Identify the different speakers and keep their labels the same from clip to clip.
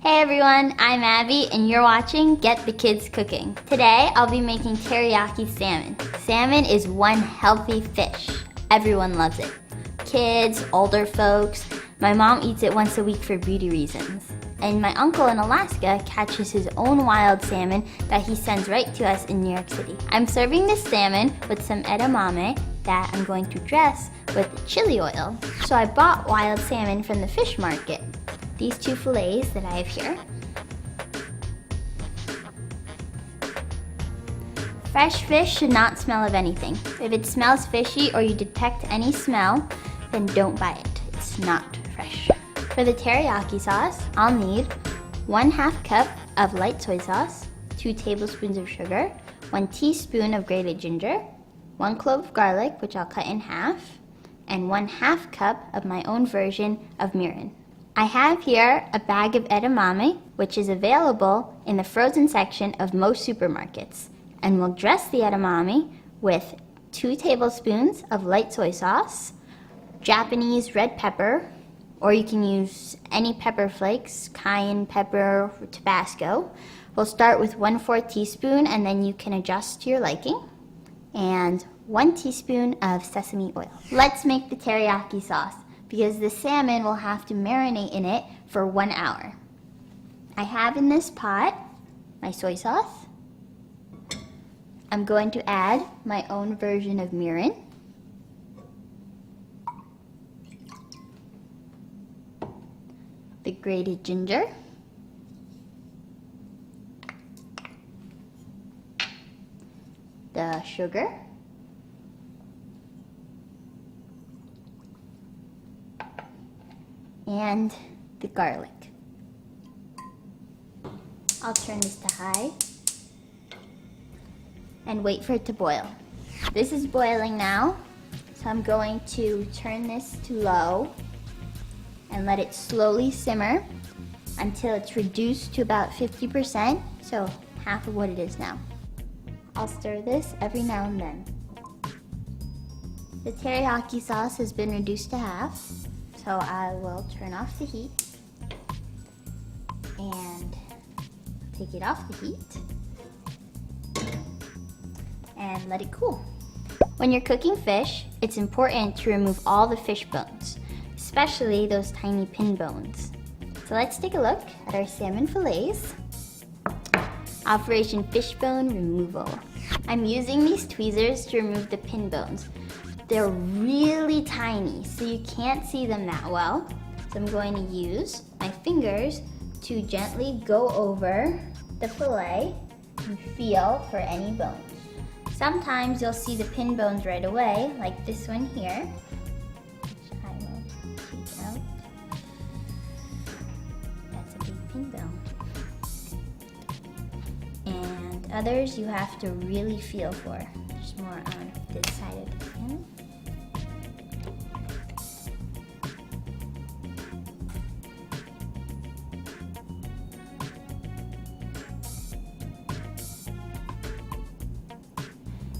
Speaker 1: Hey everyone, I'm Abby and you're watching Get the Kids Cooking. Today I'll be making teriyaki salmon. Salmon is one healthy fish. Everyone loves it. Kids, older folks. My mom eats it once a week for beauty reasons. And my uncle in Alaska catches his own wild salmon that he sends right to us in New York City. I'm serving this salmon with some edamame that I'm going to dress with chili oil. So I bought wild salmon from the fish market. These two fillets that I have here. Fresh fish should not smell of anything. If it smells fishy or you detect any smell, then don't buy it. It's not fresh. For the teriyaki sauce, I'll need 1/2 cup of light soy sauce, 2 tablespoons of sugar, 1 teaspoon of grated ginger, 1 clove of garlic, which I'll cut in half, and 1/2 cup of my own version of mirin. I have here a bag of edamame, which is available in the frozen section of most supermarkets. And we'll dress the edamame with 2 tablespoons of light soy sauce, Japanese red pepper, or you can use any pepper flakes, cayenne pepper, or Tabasco. We'll start with 1/4 teaspoon and then you can adjust to your liking. And 1 teaspoon of sesame oil. Let's make the teriyaki sauce, because the salmon will have to marinate in it for 1 hour. I have in this pot my soy sauce. I'm going to add my own version of mirin. The grated ginger. The sugar. And the garlic. I'll turn this to high and wait for it to boil. This is boiling now, so I'm going to turn this to low and let it slowly simmer until it's reduced to about 50%, so half of what it is now. I'll stir this every now and then. The teriyaki sauce has been reduced to half, so I will turn off the heat and take it off the heat and let it cool. When you're cooking fish, it's important to remove all the fish bones, especially those tiny pin bones. So let's take a look at our salmon fillets. Operation Fishbone Removal. I'm using these tweezers to remove the pin bones. They're really tiny, so you can't see them that well. So I'm going to use my fingers to gently go over the fillet and feel for any bones. Sometimes you'll see the pin bones right away, like this one here, which I will take out. That's a big pin bone. And others you have to really feel for. There's more on this side of the pin.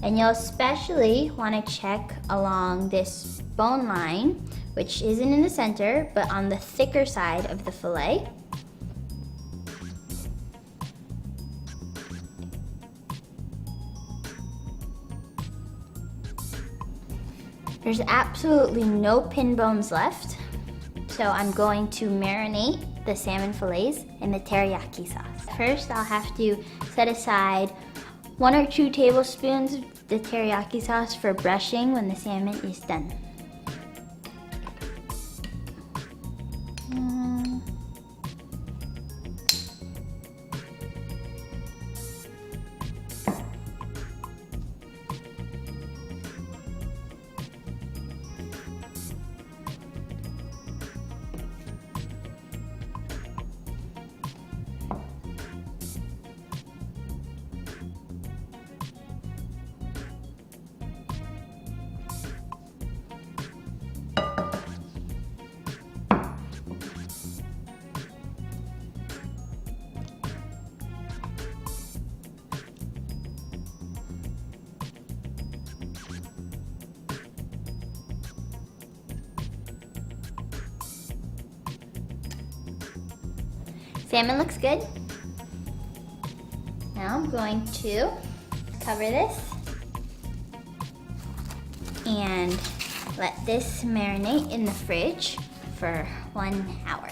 Speaker 1: And you'll especially want to check along this bone line, which isn't in the center, but on the thicker side of the fillet. There's absolutely no pin bones left, so I'm going to marinate the salmon fillets in the teriyaki sauce. First, I'll have to set aside 1 or 2 tablespoons of the teriyaki sauce for brushing when the salmon is done. Salmon looks good. Now I'm going to cover this and let this marinate in the fridge for 1 hour.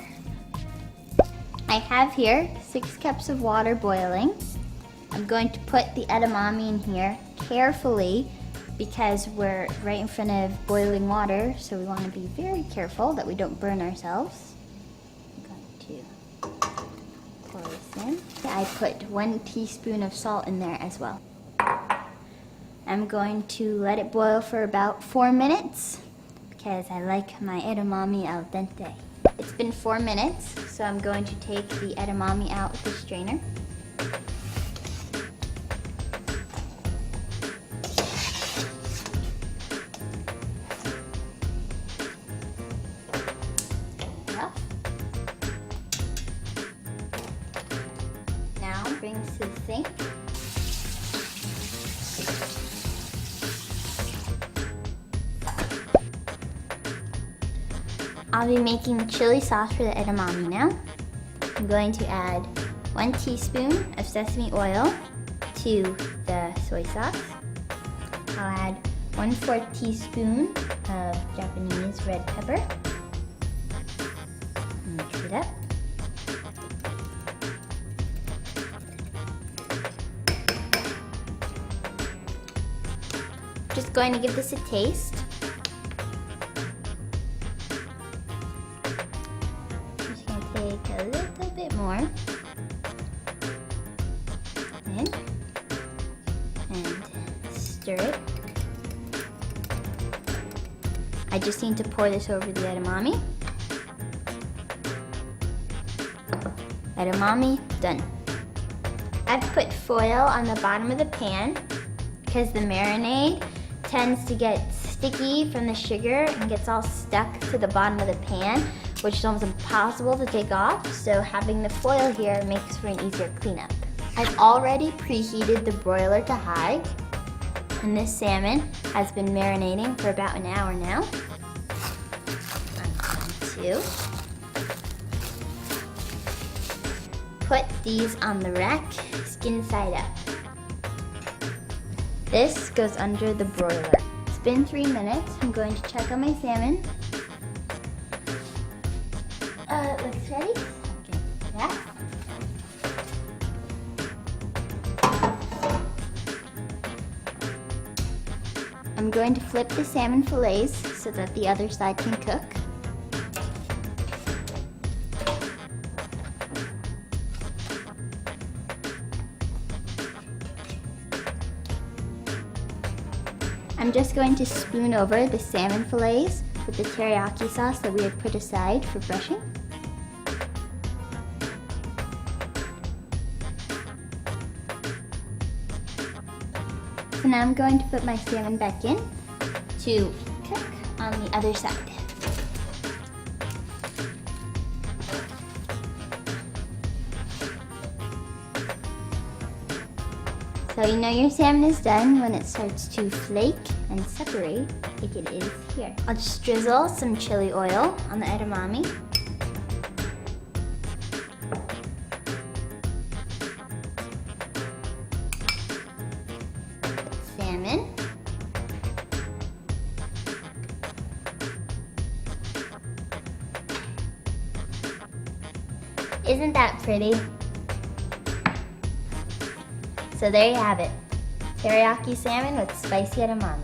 Speaker 1: I have here 6 cups of water boiling. I'm going to put the edamame in here carefully because we're right in front of boiling water, so we want to be very careful that we don't burn ourselves. I'm going to pour this in. I put 1 teaspoon of salt in there as well. I'm going to let it boil for about 4 minutes because I like my edamame al dente. It's been 4 minutes, so I'm going to take the edamame out with the strainer. Now bring this to the sink. I'll be making the chili sauce for the edamame now. I'm going to add 1 teaspoon of sesame oil to the soy sauce. I'll add 1/4 teaspoon of Japanese red pepper. Mix it up. Just going to give this a taste. Take a little bit more in and stir it. I just need to pour this over the edamame. Edamame done. I've put foil on the bottom of the pan because the marinade tends to get sticky from the sugar and gets all stuck to the bottom of the pan, which is almost impossible to take off, so having the foil here makes for an easier cleanup. I've already preheated the broiler to high, and this salmon has been marinating for about an hour now. I'm going to put these on the rack, skin side up. This goes under the broiler. It's been 3 minutes. I'm going to check on my salmon. It looks ready. Okay, that. I'm going to flip the salmon fillets so that the other side can cook. I'm just going to spoon over the salmon fillets with the teriyaki sauce that we had put aside for brushing. So now I'm going to put my salmon back in to cook on the other side. So you know your salmon is done when it starts to flake and separate like it is here. I'll just drizzle some chili oil on the edamame. Salmon. Isn't that pretty? So there you have it, teriyaki salmon with spicy edamame.